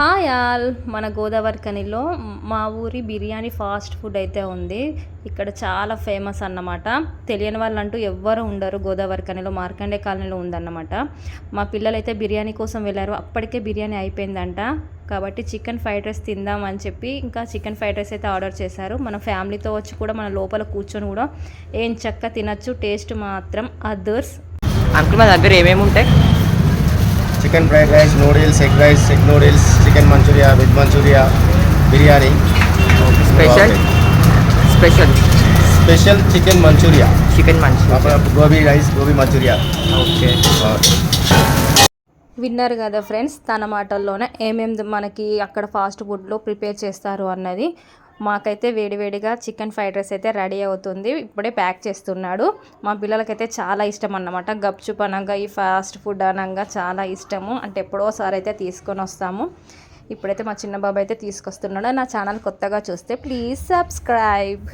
Hi all, మన గోదావరి ఖనిలో మా ఊరి బిర్యానీ ఫాస్ట్ ఫుడ్ అయితే ఉంది. ఇక్కడ చాలా ఫేమస్ అన్నమాట. తెలియని వాళ్ళంటూ ఎవ్వరు ఉండరు. గోదావరి ఖనిలో మార్కండే కాలనీలో ఉందన్నమాట. మా పిల్లలైతే బిర్యానీ కోసం వెళ్ళారు. అప్పటికే బిర్యానీ అయిపోయిందంట. కాబట్టి చికెన్ ఫ్రైడ్ రైస్ తిందామని చెప్పి ఇంకా చికెన్ ఫ్రైడ్ రైస్ అయితే ఆర్డర్ చేశారు. మన ఫ్యామిలీతో వచ్చి కూడా మన లోపల కూర్చొని కూడా ఏం చక్కగా తినచ్చు. టేస్ట్ మాత్రం అదర్స్. అంకుల్ మా దగ్గర ఏమేమి ఉంటాయి? Chicken fried rice, noodles, egg rice, egg noodles, chicken manchuria, veg manchuria, biryani. Special special special chicken manchuria, chicken manchuria, gobi rice, gobi manchuria. Okay. విన్నారు కదా ఫ్రెండ్స్, తన మాటల్లోనే ఏమేమి మనకి అక్కడ ఫాస్ట్ ఫుడ్లో ప్రిపేర్ చేస్తారు అన్నది. మాకైతే వేడివేడిగా చికెన్ ఫ్రైడ్ రైస్ అయితే రెడీ అవుతుంది. ఇప్పుడే ప్యాక్ చేస్తున్నాడు. మా పిల్లలకైతే చాలా ఇష్టం అన్నమాట. గప్చుప్ అనగా ఈ ఫాస్ట్ ఫుడ్ అనగా చాలా ఇష్టము. అంటే ఎప్పుడోసారి అయితే తీసుకొని వస్తాము. ఇప్పుడైతే మా చిన్న బాబు అయితే తీసుకొస్తున్నాడు. నా ఛానల్ కొత్తగా చూస్తే ప్లీజ్ సబ్స్క్రైబ్.